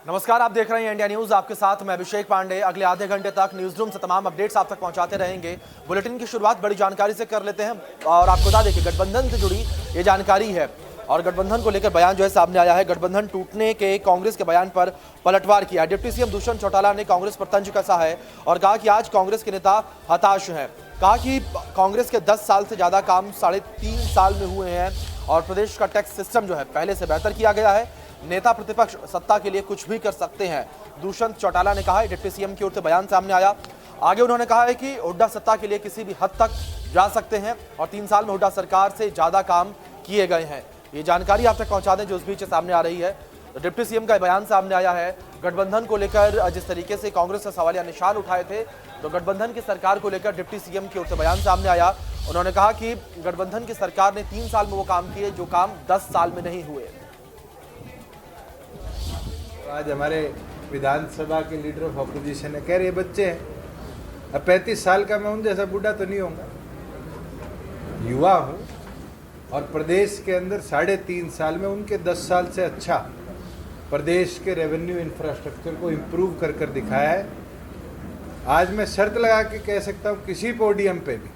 नमस्कार, आप देख रहे हैं इंडिया न्यूज। आपके साथ मैं अभिषेक पांडे। अगले आधे घंटे तक न्यूज रूम से तमाम अपडेट्स आप तक पहुंचाते रहेंगे। बुलेटिन की शुरुआत बड़ी जानकारी से कर लेते हैं और आपको बता दें कि गठबंधन से जुड़ी ये जानकारी है और गठबंधन को लेकर बयान जो है सामने आया है। गठबंधन टूटने के कांग्रेस के बयान पर पलटवार किया। डिप्टी सीएम दुष्यंत चौटाला ने कांग्रेस पर तंज कसा है और कहा कि आज कांग्रेस के नेता हताश हैं। कहा कि कांग्रेस के 10 साल से ज्यादा काम 3.5 साल में हुए हैं और प्रदेश का टैक्स सिस्टम जो है पहले से बेहतर किया गया है। नेता प्रतिपक्ष सत्ता के लिए कुछ भी कर सकते हैं, दुष्यंत चौटाला ने कहा है। डिप्टी सीएम की ओर से बयान सामने आया। आगे उन्होंने कहा है कि हुड्डा सत्ता के लिए किसी भी हद तक जा सकते हैं और 3 साल में हुड्डा सरकार से ज्यादा काम किए गए हैं। ये जानकारी आप तक पहुंचा दें जो उस बीच सामने आ रही है। डिप्टी सीएम का बयान सामने आया है। गठबंधन को लेकर जिस तरीके से कांग्रेस से सवालिया निशान उठाए थे, तो गठबंधन की सरकार को लेकर डिप्टी सीएम की ओर से बयान सामने आया। उन्होंने कहा कि गठबंधन की सरकार ने 3 साल में वो काम किए जो काम 10 साल में नहीं हुए। आज हमारे विधानसभा के लीडर ऑफ अपोजिशन है, कह रहे बच्चे हैं। अब 35 साल का मैं उन जैसा बूढ़ा तो नहीं होऊंगा, युवा हूँ और प्रदेश के अंदर 3.5 साल में उनके 10 साल से अच्छा प्रदेश के रेवेन्यू इंफ्रास्ट्रक्चर को इम्प्रूव कर दिखाया है। आज मैं शर्त लगा के कह सकता हूँ किसी पोडियम पे भी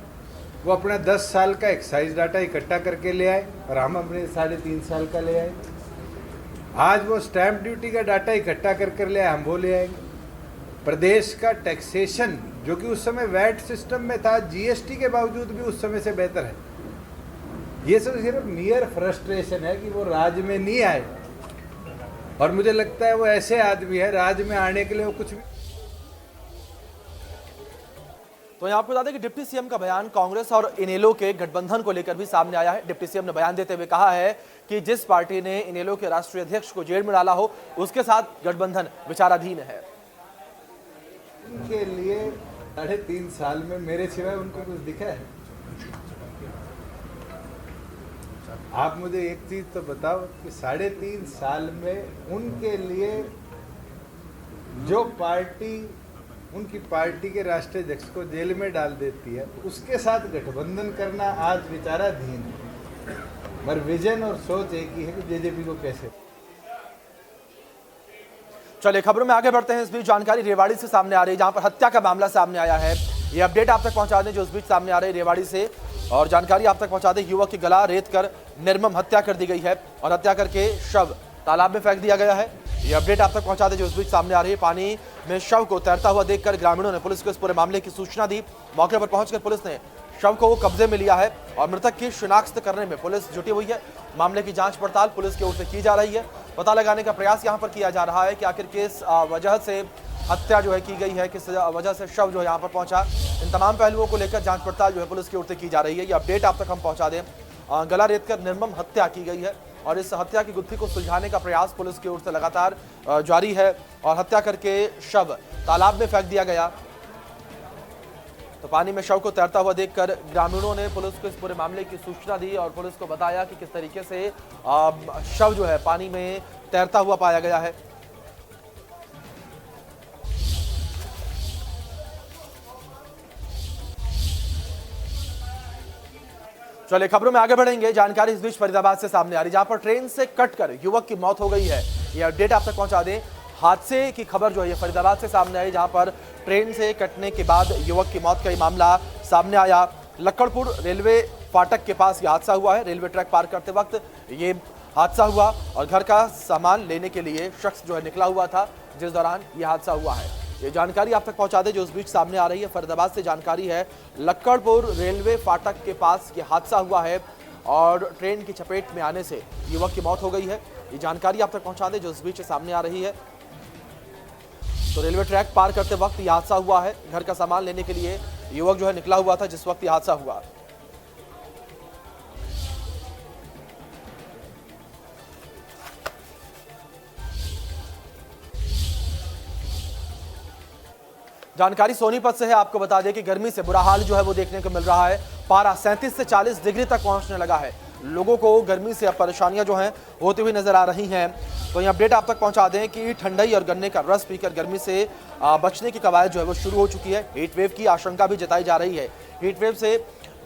वो अपना 10 साल का एक्साइज डाटा इकट्ठा करके ले आए और हम अपने 3.5 साल का ले आए। आज वो स्टैंप ड्यूटी का डाटा इकट्ठा कर ले आए, हम वो ले आएंगे। प्रदेश का टैक्सेशन जो कि उस समय वैट सिस्टम में था, जीएसटी के बावजूद भी उस समय से बेहतर है। ये सब सिर्फ मियर फ्रस्ट्रेशन है कि वो राज्य में नहीं आए और मुझे लगता है वो ऐसे आदमी है राज्य में आने के लिए वो कुछ भी। तो यहाँ आपको बता दें कि डिप्टी सीएम का बयान कांग्रेस और इनेलो के गठबंधन को लेकर भी सामने आया है। डिप्टी सीएम ने बयान देते हुए कहा है कि जिस पार्टी ने इनेलो के राष्ट्रीय अध्यक्ष को जेल में डाला हो उसके साथ गठबंधन विचाराधीन है। उनके लिए 3.5 साल में मेरे सिवाय उनको कुछ दिखा है? आप मुझे एक चीज तो बताओ कि 3.5 साल में उनके लिए जो पार्टी उनकी पार्टी के राष्ट्रीय अध्यक्ष को जेल में डाल देती है उसके साथ गठबंधन करना आज विचाराधीन है। मगर विजन और सोच एक ही है कि जेजेपी को कैसे। चलिए खबरों में आगे बढ़ते हैं। इस बीच जानकारी रेवाड़ी से सामने आ रही है जहां पर हत्या का मामला सामने आया है। ये अपडेट आप तक पहुंचा दें जो इस बीच सामने आ रही है रेवाड़ी से और जानकारी आप तक पहुंचा दें। युवक की गला रेत कर निर्मम हत्या कर दी गई है और हत्या करके शव तालाब में फेंक दिया गया है। ये अपडेट आप तक पहुंचा दें जो इस बीच सामने आ रही है। पानी में शव को तैरता हुआ देखकर ग्रामीणों ने पुलिस को इस पूरे मामले की सूचना दी। मौके पर पहुंचकर पुलिस ने शव को कब्जे में लिया है और मृतक की शिनाख्त करने में पुलिस जुटी हुई है। मामले की जांच पड़ताल पुलिस की ओर से की जा रही है। पता लगाने का प्रयास यहां पर किया जा रहा है कि आखिर किस वजह से हत्या जो है की गई है, किस वजह से शव जो है यहाँ पर पहुंचा। इन तमाम पहलुओं को लेकर जांच पड़ताल जो है पुलिस की ओर से की जा रही है। ये अपडेट आप तक हम पहुंचा दें। गला रेत कर निर्मम हत्या की गई है और इस हत्या की गुत्थी को सुलझाने का प्रयास पुलिस की ओर से लगातार जारी है और हत्या करके शव तालाब में फेंक दिया गया। तो पानी में शव को तैरता हुआ देखकर ग्रामीणों ने पुलिस को इस पूरे मामले की सूचना दी और पुलिस को बताया कि किस तरीके से शव जो है पानी में तैरता हुआ पाया गया है। चलिए खबरों में आगे बढ़ेंगे। जानकारी इस बीच फरीदाबाद से सामने आ रही जहां पर ट्रेन से कटकर युवक की मौत हो गई है। यह अपडेट आप तक पहुंचा दें। हादसे की खबर जो है फरीदाबाद से सामने आई जहां पर ट्रेन से कटने के बाद युवक की मौत का ये मामला सामने आया। लक्कड़पुर रेलवे फाटक के पास यह हादसा हुआ है। रेलवे ट्रैक पार करते वक्त ये हादसा हुआ और घर का सामान लेने के लिए शख्स जो है निकला हुआ था जिस दौरान यह हादसा हुआ है। ये जानकारी आप तक पहुंचा दें जो उस बीच सामने आ रही है। फरीदाबाद से जानकारी है लक्कड़पुर रेलवे फाटक के पास ये हादसा हुआ है और ट्रेन की चपेट में आने से युवक की मौत हो गई है। ये जानकारी आप तक पहुंचा दें जो उस बीच सामने आ रही है। तो रेलवे ट्रैक पार करते वक्त यह हादसा हुआ है। घर का सामान लेने के लिए युवक जो है निकला हुआ था जिस वक्त यह हादसा हुआ। जानकारी सोनीपत से है। आपको बता दें कि गर्मी से बुरा हाल जो है वो देखने को मिल रहा है। पारा 37 से 40 डिग्री तक पहुंचने लगा है। लोगों को गर्मी से अब परेशानियां जो हैं होती हुई नजर आ रही हैं। तो ये अपडेट आप तक पहुंचा दें कि ठंडाई और गन्ने का रस पीकर गर्मी से बचने की कवायद जो है वो शुरू हो चुकी है। हीट वेव की आशंका भी जताई जा रही है। हीट वेव से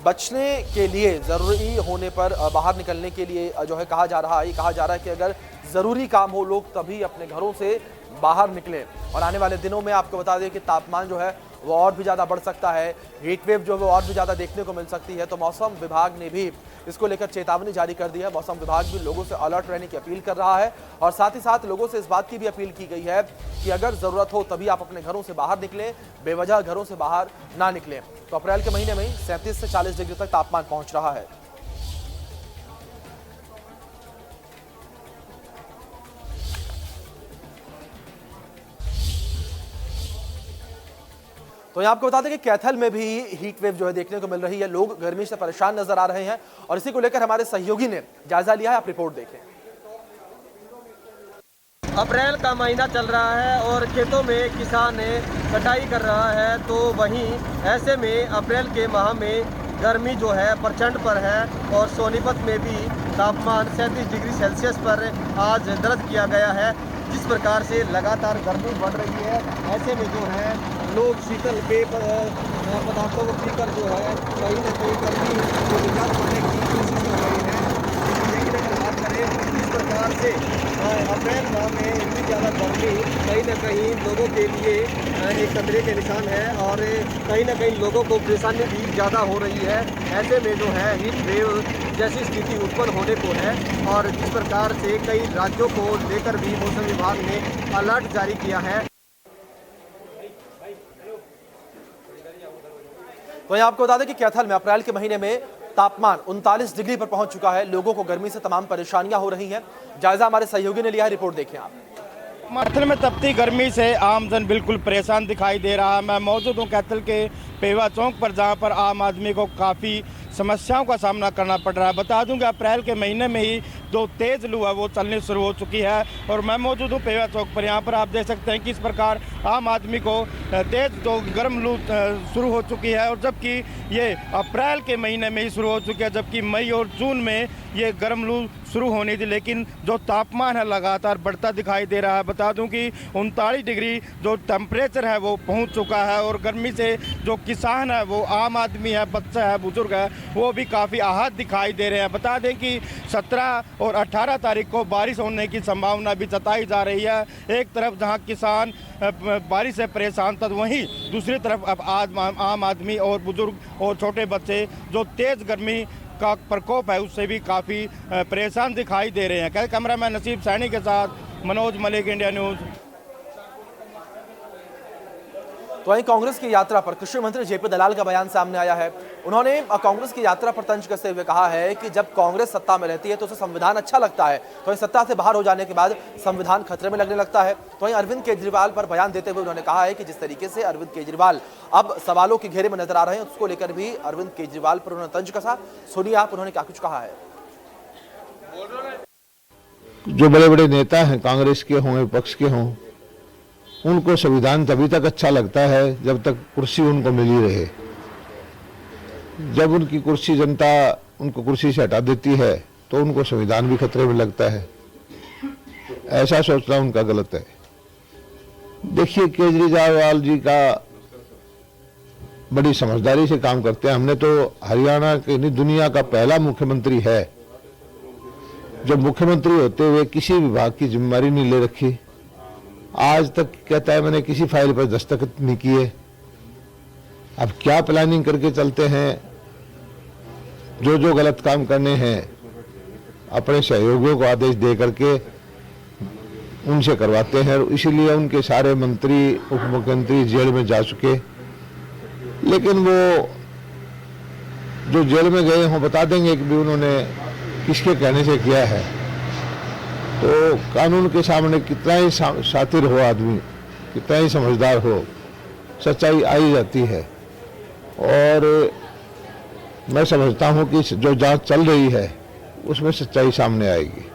बचने के लिए ज़रूरी होने पर बाहर निकलने के लिए जो है कहा जा रहा है। ये कहा जा रहा है कि अगर ज़रूरी काम हो लोग तभी अपने घरों से बाहर निकलें। और आने वाले दिनों में आपको बता दें कि तापमान जो है वो और भी ज़्यादा बढ़ सकता है, हीट वेव जो है वो और भी ज़्यादा देखने को मिल सकती है। तो मौसम विभाग ने भी इसको लेकर चेतावनी जारी कर दी है। मौसम विभाग भी लोगों से अलर्ट रहने की अपील कर रहा है और साथ ही साथ लोगों से इस बात की भी अपील की गई है कि अगर ज़रूरत हो तभी आप अपने घरों से बाहर निकलें, बेवजह घरों से बाहर ना निकलें। तो अप्रैल के महीने में ही 37 से 40 डिग्री तक तापमान पहुंच रहा है। तो यहाँ आपको बता दें कि कैथल में भी हीट वेव जो है देखने को मिल रही है। लोग गर्मी से परेशान नजर आ रहे हैं और इसी को लेकर हमारे सहयोगी ने जायजा लिया है। आप रिपोर्ट देखें। अप्रैल का महीना चल रहा है और खेतों में किसान कटाई कर रहा है, तो वहीं ऐसे में अप्रैल के माह में गर्मी जो है प्रचंड पर है और सोनीपत में भी तापमान 37 डिग्री सेल्सियस पर आज दर्ज किया गया है। जिस प्रकार से लगातार गर्मी बढ़ रही है, ऐसे में जो है लोग शीतल पेय पदार्थों को पीकर जो है कहीं न कहीं गर्मी को निजात पाने की कोशिश कर रहे हैं। लेकिन अगर बात करें इस प्रकार से अप्रैल माह में इतनी ज़्यादा गर्मी कहीं न कहीं लोगों के लिए एक खतरे के निशान है और कहीं न कहीं लोगों को परेशानी भी ज़्यादा हो रही है। ऐसे में जो है हीट वेव जैसी स्थिति उत्पन्न होने को है और जिस प्रकार से कई राज्यों को लेकर भी मौसम विभाग ने अलर्ट जारी किया है। तो यहाँ आपको बता दें कि कैथल में अप्रैल के महीने में तापमान 39 डिग्री पर पहुंच चुका है। लोगों को गर्मी से तमाम परेशानियां हो रही हैं। जायजा हमारे सहयोगी ने लिया है, रिपोर्ट देखें आप। कैथल में तपती गर्मी से आमजन बिल्कुल परेशान दिखाई दे रहा है। मैं मौजूद हूँ कैथल के पेवा चौक पर, जहाँ पर आम आदमी को काफ़ी समस्याओं का सामना करना पड़ रहा है। बता दूं कि अप्रैल के महीने में ही जो तेज़ लू है वो चलनी शुरू हो चुकी है और मैं मौजूद हूँ पेवा चौक पर। यहाँ पर आप देख सकते हैं कि इस प्रकार आम आदमी को तेज़ तो गर्म लू शुरू हो चुकी है और जबकि ये अप्रैल के महीने में ही शुरू हो चुकी है, जबकि मई और जून में ये गर्म लू शुरू होनी थी। लेकिन जो तापमान है लगातार बढ़ता दिखाई दे रहा है। बता दूं कि 39 डिग्री जो टेम्परेचर है वो पहुंच चुका है और गर्मी से जो किसान है, वो आम आदमी है, बच्चा है, बुजुर्ग है, वो भी काफ़ी आहत दिखाई दे रहे हैं। बता दें कि 17 और 18 तारीख को बारिश होने की संभावना भी जताई जा रही है। एक तरफ जहां किसान बारिश से परेशान था, वहीं दूसरी तरफ अब आम आदमी और बुजुर्ग और छोटे बच्चे जो तेज़ गर्मी का प्रकोप है उससे भी काफ़ी परेशान दिखाई दे रहे हैं। कैमरामैन नसीब सैनी के साथ मनोज मलिक, इंडिया न्यूज़। तो वहीं कांग्रेस की यात्रा पर कृषि मंत्री जेपी दलाल का बयान सामने आया है। उन्होंने कांग्रेस की यात्रा पर तंज कसते हुए कहा है कि जब कांग्रेस सत्ता में रहती है तो उसे संविधान अच्छा लगता है, तो वहीं सत्ता से बाहर हो जाने के बाद संविधान खतरे में लगने लगता है। तो वहीं अरविंद केजरीवाल पर बयान देते हुए उन्होंने कहा है कि जिस तरीके से अरविंद केजरीवाल अब सवालों के घेरे में नजर आ रहे हैं, उसको लेकर भी अरविंद केजरीवाल पर उन्होंने तंज कसा। सुनिए आप उन्होंने क्या कुछ कहा है। जो बड़े बड़े नेता हैं, कांग्रेस के हों, विपक्ष के हों, उनको संविधान तभी तक अच्छा लगता है जब तक कुर्सी उनको मिली रहे। जब उनकी कुर्सी जनता उनको कुर्सी से हटा देती है तो उनको संविधान भी खतरे में लगता है। ऐसा सोचना उनका गलत है। देखिए, केजरीवाल जी का बड़ी समझदारी से काम करते हैं। हमने तो हरियाणा के नहीं, दुनिया का पहला मुख्यमंत्री है जो मुख्यमंत्री होते हुए किसी विभाग की जिम्मेदारी नहीं ले रखी। आज तक कहता है मैंने किसी फाइल पर दस्तखत नहीं किए। अब क्या प्लानिंग करके चलते हैं, जो जो गलत काम करने हैं अपने सहयोगियों को आदेश दे करके उनसे करवाते हैं। इसीलिए उनके सारे मंत्री, उप मुख्यमंत्री जेल में जा चुके। लेकिन वो जो जेल में गए हों बता देंगे कि भी उन्होंने किसके कहने से किया है। तो कानून के सामने कितना ही शातिर हो आदमी, कितना ही समझदार हो, सच्चाई आई जाती है। और मैं समझता हूं कि जो जांच चल रही है उसमें सच्चाई सामने आएगी।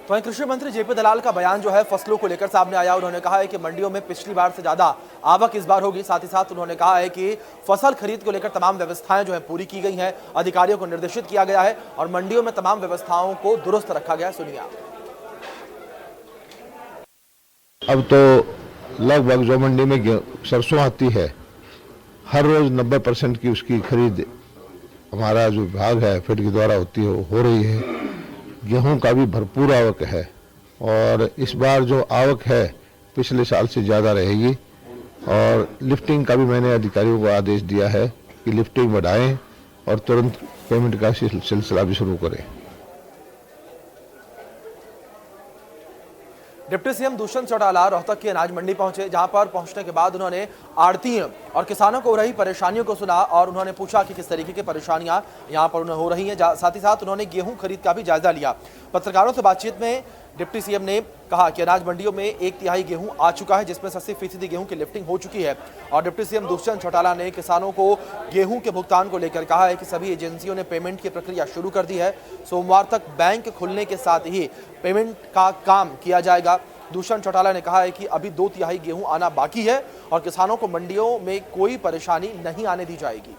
तो कृषि मंत्री जेपी दलाल का बयान जो है फसलों को लेकर सामने आया। उन्होंने कहा है कि मंडियों में पिछली बार से ज्यादा आवक इस बार होगी। साथ ही साथ उन्होंने कहा है कि फसल खरीद को लेकर तमाम व्यवस्थाएं जो है पूरी की गई हैं, अधिकारियों को निर्देशित किया गया है और मंडियों में तमाम व्यवस्थाओं को दुरुस्त रखा गया है। सुनिए आप। अब तो लगभग जो मंडी में सरसों आती है, हर रोज 90% की उसकी खरीद हमारा जो विभाग है फेड के द्वारा होती है, हो रही है। गेहूं का भी भरपूर आवक है और इस बार जो आवक है पिछले साल से ज़्यादा रहेगी। और लिफ्टिंग का भी मैंने अधिकारियों को आदेश दिया है कि लिफ्टिंग बढ़ाएं और तुरंत पेमेंट का सिलसिला भी शुरू करें। डिप्टी सीएम दुष्यंत चौटाला रोहतक की अनाज मंडी पहुंचे, जहां पर पहुंचने के बाद उन्होंने आड़तियों और किसानों को हो रही परेशानियों को सुना और उन्होंने पूछा कि किस तरीके की परेशानियां यहां पर उन्हें हो रही हैं। साथ ही साथ उन्होंने गेहूं खरीद का भी जायजा लिया। पत्रकारों से बातचीत में डिप्टी सीएम ने कहा कि अनाज मंडियों में 1/3 गेहूं आ चुका है, जिसमें 80% गेहूं की लिफ्टिंग हो चुकी है। और डिप्टी सीएम दुष्यंत चौटाला ने किसानों को गेहूं के भुगतान को लेकर कहा है कि सभी एजेंसियों ने पेमेंट की प्रक्रिया शुरू कर दी है। सोमवार तक बैंक खुलने के साथ ही पेमेंट का काम किया जाएगा। दुष्यंत चौटाला ने कहा है कि अभी 2/3 गेहूं आना बाकी है और किसानों को मंडियों में कोई परेशानी नहीं आने दी जाएगी।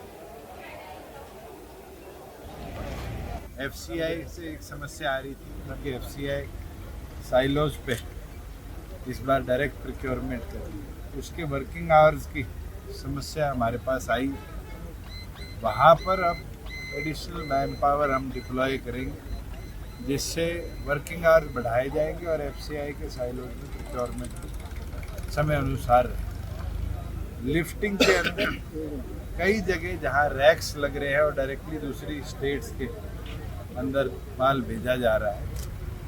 एफसीआई से एक समस्या आ रही थी, क्योंकि एफसीआई साइलोज पे इस बार डायरेक्ट प्रोक्योरमेंट कर रही है, उसके वर्किंग आवर्स की समस्या हमारे पास आई। वहाँ पर अब एडिशनल मैन पावर हम डिप्लॉय करेंगे, जिससे वर्किंग आवर्स बढ़ाए जाएंगे और एफसीआई के साइलोज में प्रोक्योरमेंट समय अनुसार लिफ्टिंग के अंदर कई जगह जहाँ रैक्स लग रहे हैं और डायरेक्टली दूसरी स्टेट्स के अंदर माल भेजा जा रहा है,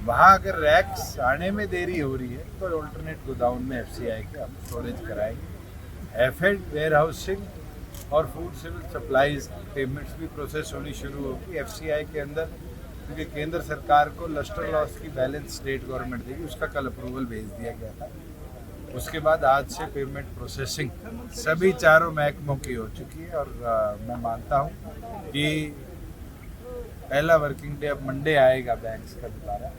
वहाँ अगर रैक्स आने में देरी हो रही है तो अल्टरनेट गोदाउन में एफसीआई के हम स्टोरेज कराएंगे। एफएड वेयर हाउसिंग और फूड सिविल सप्लाईज पेमेंट्स भी प्रोसेस होनी शुरू होगी एफसीआई के अंदर, क्योंकि केंद्र सरकार को लस्टर लॉस की बैलेंस स्टेट गवर्नमेंट देगी, उसका कल अप्रूवल भेज दिया गया था। उसके बाद आज से पेमेंट प्रोसेसिंग सभी चारों महकमों की हो चुकी है और मैं मानता हूँ कि पहला वर्किंग डे अब मंडे आएगा बैंक्स का दोबारा,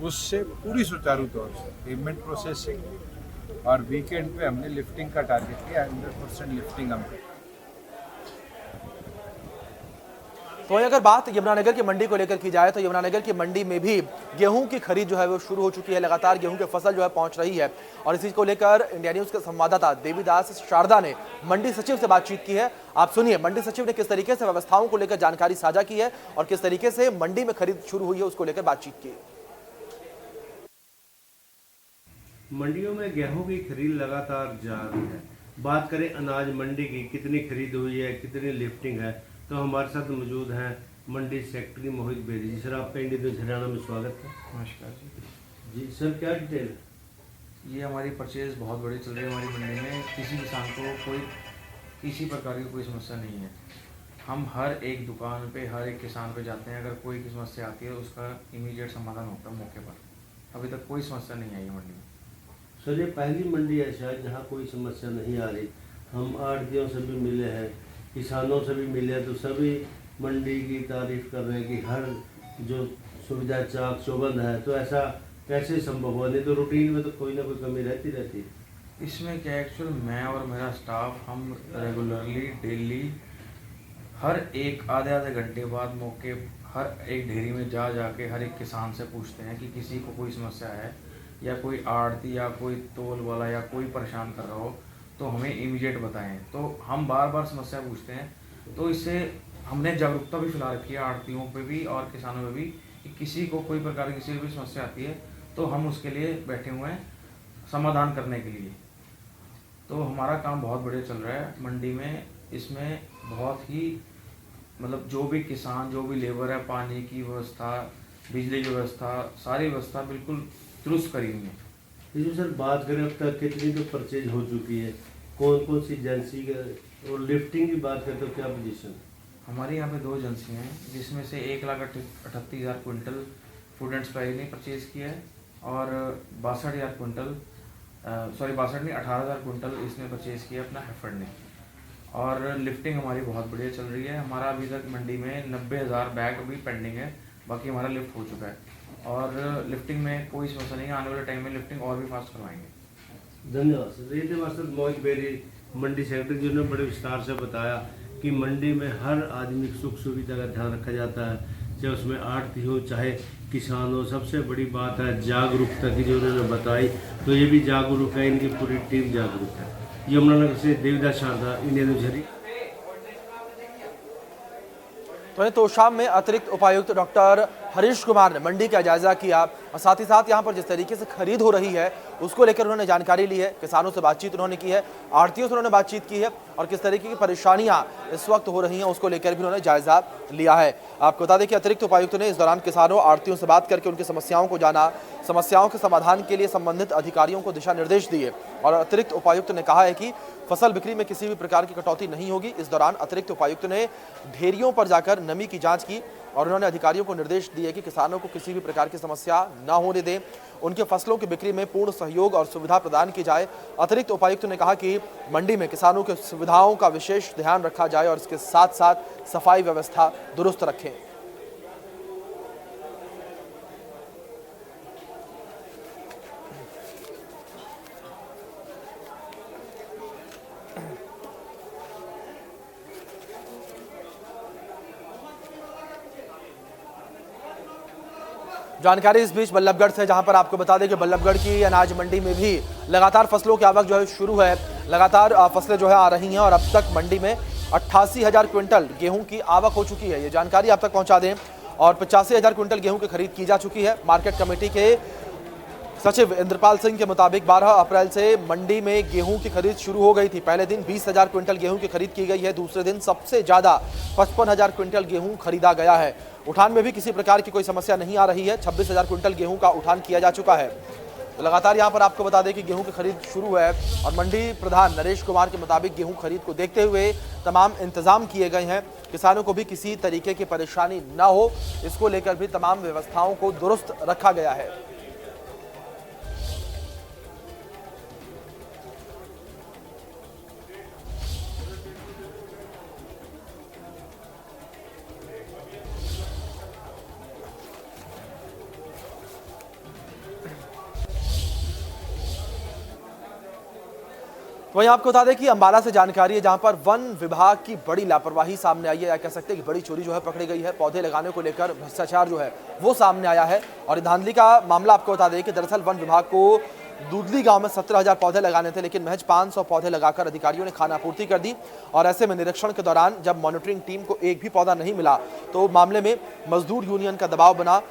उससे पूरी सुचारू तौर से पेमेंट प्रोसेसिंग और वीकेंड पे हमने लिफ्टिंग का टारगेट किया, 100% लिफ्टिंग हम। तो अगर बात यमुनानगर की मंडी को लेकर की जाए तो यमुनानगर की मंडी में भी गेहूं की खरीद जो है वो शुरू हो चुकी है। लगातार गेहूं की फसल जो है पहुंच रही है और इसी को लेकर इंडिया न्यूज के संवाददाता देवीदास शारदा ने मंडी सचिव से बातचीत की है। आप सुनिए मंडी सचिव ने किस तरीके से व्यवस्थाओं को लेकर जानकारी साझा की है और किस तरीके से मंडी में खरीद शुरू हुई है उसको लेकर बातचीत की। मंडियों में गेहूं की खरीद लगातार जारी है। बात करें अनाज मंडी की, कितनी खरीद हुई है, कितनी लिफ्टिंग है, तो हमारे साथ मौजूद हैं मंडी सेक्रेटरी मोहित बेदी जी। सर, आपका इंडिया न्यूज़ हरियाणा में स्वागत है। नमस्कार जी सर, क्या डिटेल? ये हमारी परचेज बहुत बड़ी चल रही है हमारी मंडी में। किसी किसान को कोई किसी प्रकार की कोई समस्या नहीं है। हम हर एक दुकान पे, हर एक किसान पे जाते हैं, अगर कोई समस्या आती है उसका इमीडिएट समाधान होता है मौके पर। अभी तक कोई समस्या नहीं आई है मंडी में। सर, ये पहली मंडी है शायद जहाँ कोई समस्या नहीं आ रही। हम आड़तियों से भी मिले हैं, किसानों से भी मिले हैं, तो सभी मंडी की तारीफ कर रहे हैं कि हर जो सुविधा चाक चौबंद है। तो ऐसा कैसे संभव हुआ? नहीं तो रूटीन में तो कोई ना कोई कमी रहती है। इसमें क्या एक्चुअल मैं और मेरा स्टाफ हम रेगुलरली डेली हर एक आधे घंटे बाद मौके हर एक ढेरी में जा के हर एक किसान से पूछते हैं कि किसी को कोई समस्या है या कोई आड़ती या कोई तोल वाला या कोई परेशान कर रहा हो तो हमें इमीडिएट बताएं। तो हम बार बार समस्या पूछते हैं, तो इससे हमने जागरूकता भी फैला रखी है आड़तियों पे भी और किसानों में भी कि किसी को कोई प्रकार की किसी भी समस्या आती है तो हम उसके लिए बैठे हुए हैं समाधान करने के लिए। तो हमारा काम बहुत बढ़िया चल रहा है मंडी में। इसमें बहुत ही मतलब जो भी किसान, जो भी लेबर है, पानी की व्यवस्था, बिजली की व्यवस्था, सारी व्यवस्था बिल्कुल दुरुस्त करी हुई है। जी सर, बात करें अब तक कितनी तो परचेज हो चुकी है, कौन कौन सी एजेंसी का, और लिफ्टिंग की बात करें तो क्या पोजीशन? हमारे यहाँ पे 2 एजेंसियाँ हैं, जिसमें से 1,38,000 क्विंटल फूड एंड सप्लाई ने परचेज़ किया है और 62,000 क्विंटल 18,000 क्विंटल इसने परचेज़ किया अपना हेफर्ड ने। और लिफ्टिंग हमारी बहुत बढ़िया चल रही है। हमारा अभी तक मंडी में 90,000 बैग अभी पेंडिंग है, बाकी हमारा लिफ्ट हो चुका है और लिफ्टिंग में कोई समस्या नहीं है। आने वाले टाइम में लिफ्टिंग और भी फास्ट करवाएंगे। धन्यवाद सर। ये थे हमारे साथ मोहित बेदी, मंडी सेक्रेटरी, जिन्होंने बड़े विस्तार से बताया कि मंडी में हर आदमी की सुख सुविधा का ध्यान रखा जाता है, चाहे उसमें आड़ती हो चाहे किसान हो। सबसे बड़ी बात है जागरूकता की, जो उन्होंने बताई, तो ये भी जागरूक है, इनकी पूरी टीम जागरूक है। यमुनानगर से देवीदास शारदा, इंडिया न्यूज़। तो शाम में अतिरिक्त उपायुक्त डॉक्टर हरीश कुमार ने मंडी का जायजा किया और साथ ही साथ यहां पर जिस तरीके से खरीद हो रही है उसको लेकर उन्होंने जानकारी ली है। किसानों से बातचीत उन्होंने की है, आढ़तियों से उन्होंने बातचीत की है और किस तरीके की परेशानियां इस वक्त हो रही हैं उसको लेकर भी उन्होंने जायजा लिया है। आपको बता दें कि अतिरिक्त उपायुक्त ने इस दौरान किसानों आढ़तियों से बात करके उनकी समस्याओं को जाना, समस्याओं के समाधान के लिए संबंधित अधिकारियों को दिशा निर्देश दिए और अतिरिक्त उपायुक्त ने कहा है कि फसल बिक्री में किसी भी प्रकार की कटौती नहीं होगी। इस दौरान अतिरिक्त उपायुक्त ने ढेरियों पर जाकर नमी की जांच की और उन्होंने अधिकारियों को निर्देश दिए कि किसानों को किसी भी प्रकार की समस्या न होने दें, उनके फसलों की बिक्री में पूर्ण सहयोग और सुविधा प्रदान की जाए। अतिरिक्त उपायुक्त ने कहा कि मंडी में किसानों की सुविधाओं का विशेष ध्यान रखा जाए और इसके साथ साथ सफाई व्यवस्था दुरुस्त रखें। जानकारी इस बीच बल्लभगढ़ से, जहां पर आपको बता दें कि बल्लभगढ़ की अनाज मंडी में भी लगातार फसलों की आवक जो है शुरू है। लगातार फसलें जो है आ रही हैं और अब तक मंडी में 88,000 क्विंटल गेहूं की आवक हो चुकी है। ये जानकारी आप तक पहुंचा दें और 85,000 क्विंटल गेहूं की खरीद की जा चुकी है। मार्केट कमेटी के सचिव इंद्रपाल सिंह के मुताबिक 12 अप्रैल से मंडी में गेहूं की खरीद शुरू हो गई थी। पहले दिन 20,000 क्विंटल गेहूं की खरीद की गई है। दूसरे दिन सबसे ज्यादा 55,000 क्विंटल गेहूं खरीदा गया है। उठान में भी किसी प्रकार की कोई समस्या नहीं आ रही है। 26,000 क्विंटल गेहूं का उठान किया जा चुका है। तो लगातार यहां पर आपको बता दें कि गेहूं की खरीद शुरू है और मंडी प्रधान नरेश कुमार के मुताबिक गेहूं खरीद को देखते हुए तमाम इंतजाम किए गए हैं। किसानों को भी किसी तरीके की परेशानी न हो, इसको लेकर भी तमाम व्यवस्थाओं को दुरुस्त रखा गया है। वहीं आपको बता दें कि अंबाला से जानकारी है, जहां पर वन विभाग की बड़ी लापरवाही सामने आई है, या कह सकते हैं कि बड़ी चोरी जो है पकड़ी गई है। पौधे लगाने को लेकर भ्रष्टाचार जो है वो सामने आया है और धांधली का मामला आपको बता दें कि दरअसल वन विभाग को दूधली गांव में 17,000 पौधे लगाने थे, लेकिन महज 500 पौधे लगाकर अधिकारियों ने खानापूर्ति कर दी। और ऐसे में निरीक्षण के दौरान जब मॉनिटरिंग टीम को एक भी पौधा नहीं मिला तो मामले में मजदूर यूनियन का दबाव बना।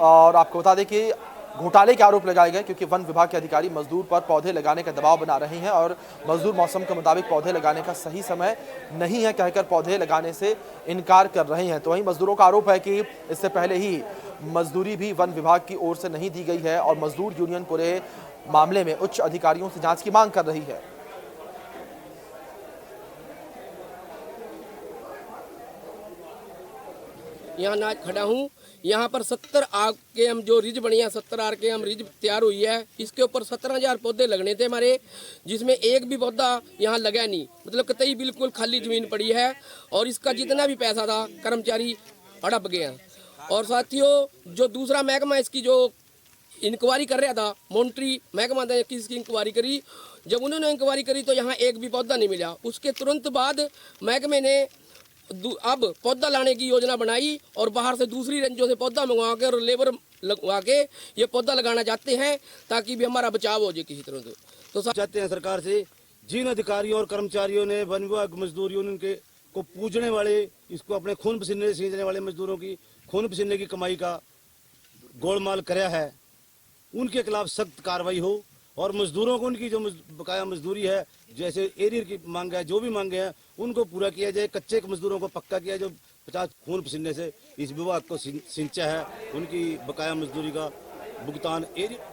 और आपको बता दें कि घोटाले के आरोप लगाए गए, क्योंकि वन विभाग के अधिकारी मजदूर पर पौधे लगाने का दबाव बना रहे हैं और मजदूर मौसम के मुताबिक पौधे लगाने का सही समय नहीं है कहकर पौधे लगाने से इनकार कर रहे हैं। तो वहीं मजदूरों का आरोप है कि इससे पहले ही मजदूरी भी वन विभाग की ओर से नहीं दी गई है और मजदूर यूनियन पूरे मामले में उच्च अधिकारियों से जांच की मांग कर रही है। यहाँ नाच खड़ा हूँ, यहाँ पर 70 आग के हम जो रिज बनी है, 70 आर के हम रिज तैयार हुई है। इसके ऊपर 17,000 पौधे लगने थे हमारे, जिसमें एक भी पौधा यहाँ लगा नहीं, मतलब कतई बिल्कुल खाली जमीन पड़ी है। और इसका जितना भी पैसा था कर्मचारी हड़प गए हैं। और साथियों, जो दूसरा महकमा इसकी जो इंक्वायरी कर रहा था, मॉनिटरी महकमा ने इसकी इंक्वायरी करी। जब उन्होंने इंक्वायरी करी तो यहाँ एक भी पौधा नहीं मिला। उसके तुरंत बाद महकमे ने अब पौधा लाने की योजना बनाई और बाहर से दूसरी रेंजों से पौधा मंगवा के और लेबर लगवा के ये पौधा लगाना चाहते हैं, ताकि भी हमारा बचाव हो जाए किसी तरह से। तो चाहते हैं सरकार से, जिन अधिकारियों और कर्मचारियों ने वन विभाग मजदूर यूनियन के को पूजने वाले, इसको अपने खून पसीने से सींचने वाले मजदूरों की खून पसीने की कमाई का गोलमाल कराया है, उनके खिलाफ सख्त कार्रवाई हो और मजदूरों को उनकी जो बकाया मजदूरी है, जैसे एरियर की मांग है, जो भी मांगे हैं उनको पूरा किया जाए। कच्चे मजदूरों को पक्का किया, जो 50 खून पसीने से इस विभाग को सिंचा है, उनकी बकाया मजदूरी का भुगतान एरियर।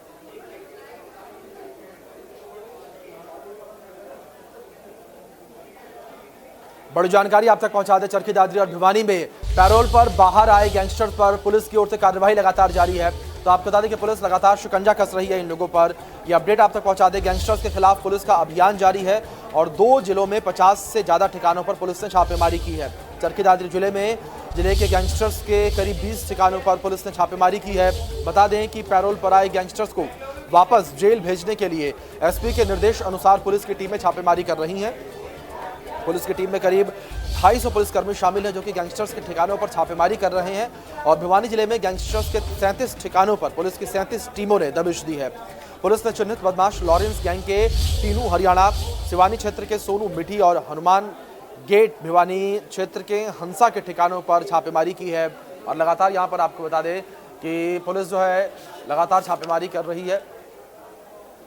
बड़ी जानकारी आप तक पहुंचा दें। चरखी दादरी और भिवानी में पैरोल पर बाहर आए गैंगस्टर्स पर पुलिस की ओर से कार्रवाई लगातार जारी है। तो आपको बता दें कि पुलिस लगातार शिकंजा कस रही है इन लोगों पर। ये अपडेट आप तक पहुंचा दें। गैंगस्टर्स के खिलाफ पुलिस का अभियान जारी है और 2 जिलों में 50 से ज्यादा ठिकानों पर पुलिस ने छापेमारी की है। चरखी दादरी जिले में जिले के गैंगस्टर्स के करीब 20 ठिकानों पर पुलिस ने छापेमारी की है। बता दें कि पैरोल पर आए गैंगस्टर्स को वापस जेल भेजने के लिए एसपी के निर्देश अनुसार पुलिस की टीमें छापेमारी कर रही हैं। पुलिस की टीम में करीब 250 पुलिसकर्मी शामिल हैं, जो कि गैंगस्टर्स के ठिकानों पर छापेमारी कर रहे हैं। और भिवानी जिले में गैंगस्टर्स के 37 ठिकानों पर पुलिस की 37 टीमों ने दबिश दी है। पुलिस ने चिन्हित बदमाश लॉरेंस गैंग के तीनू हरियाणा, सिवानी क्षेत्र के सोनू मिठी और हनुमान गेट भिवानी क्षेत्र के हंसा के ठिकानों पर छापेमारी की है। और लगातार यहाँ पर आपको बता दें कि पुलिस जो है लगातार छापेमारी कर रही है।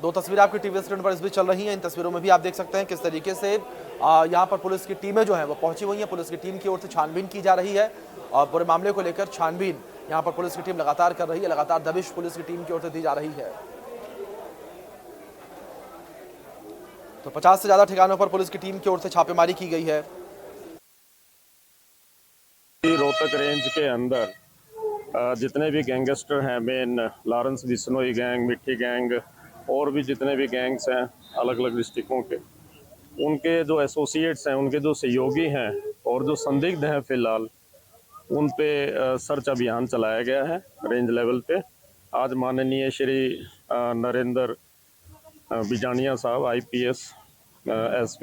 दो तस्वीरें आपकी टीवी स्क्रीन पर इस बीच चल रही हैं। इन तस्वीरों में भी आप देख सकते हैं किस तरीके से यहाँ पर पुलिस की टीमें जो हैं वो पहुंची हुई हैं। पुलिस की टीम की ओर से छानबीन की जा रही है और पूरे मामले को लेकर छानबीन यहाँ पर पुलिस की टीम लगातार कर रही है। लगातार दबिश पुलिस की टीम की ओर से दी जा रही है। तो 50 से ज्यादा ठिकानों पर पुलिस की टीम की ओर से छापेमारी की गई है। रोहतक रेंज के अंदर जितने भी गैंगस्टर हैं, मेन लॉरेंस बिश्नोई गैंग, मिट्टी गैंग और भी जितने भी गैंग्स हैं अलग अलग डिस्ट्रिक्टों के, उनके जो एसोसिएट्स हैं, उनके जो सहयोगी हैं और जो संदिग्ध हैं फिलहाल, उन पे सर्च अभियान चलाया गया है रेंज लेवल पे। आज माननीय श्री नरेंद्र बिजानिया साहब IPS SP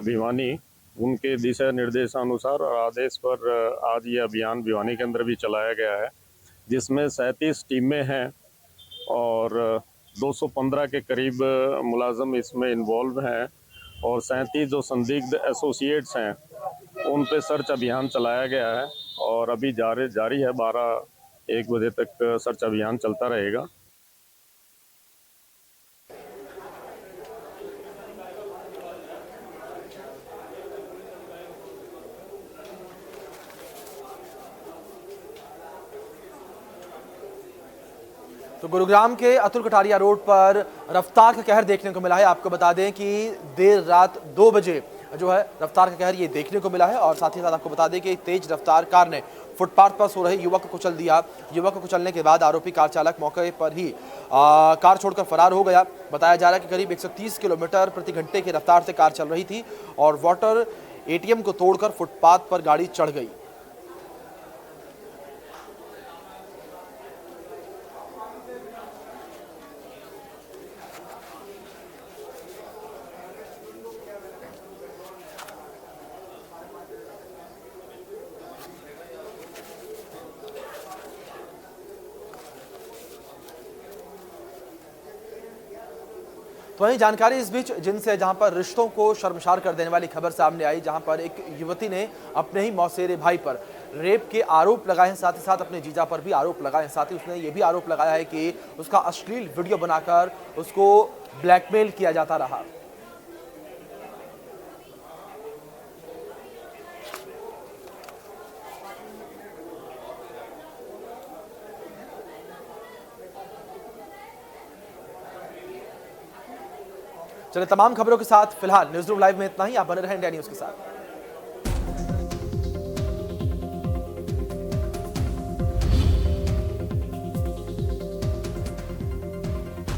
भिवानी, उनके दिशा निर्देशानुसार और आदेश पर आज ये अभियान भिवानी के अंदर भी चलाया गया है, जिसमें 37 टीमें हैं और 215 के करीब मुलाजम इसमें इन्वॉल्व हैं और 37 जो संदिग्ध एसोसिएट्स हैं उन पे सर्च अभियान चलाया गया है और अभी जारी है। 12-1 बजे तक सर्च अभियान चलता रहेगा। तो गुरुग्राम के अतुल कटारिया रोड पर रफ्तार का कहर देखने को मिला है। आपको बता दें कि देर रात 2 बजे जो है रफ्तार का कहर ये देखने को मिला है और साथ ही साथ आपको बता दें कि तेज रफ्तार कार ने फुटपाथ पर सो रहे युवक को कुचल दिया। युवक को कुचलने के बाद आरोपी कार चालक मौके पर ही कार छोड़कर फरार हो गया। बताया जा रहा है कि करीब 130 किलोमीटर प्रति घंटे की रफ्तार से कार चल रही थी और वाटर ATM को तोड़कर फुटपाथ पर गाड़ी चढ़ गई। तो वहीं जानकारी इस बीच जिनसे जहां पर रिश्तों को शर्मसार कर देने वाली खबर सामने आई, जहां पर एक युवती ने अपने ही मौसेरे भाई पर रेप के आरोप लगाए हैं, साथ ही साथ अपने जीजा पर भी आरोप लगाए हैं। साथ ही उसने ये भी आरोप लगाया है कि उसका अश्लील वीडियो बनाकर उसको ब्लैकमेल किया जाता रहा। चलिए तमाम खबरों के साथ फिलहाल न्यूज़ रूम लाइव में इतना ही। आप बने रहें इंडिया न्यूज़ के साथ।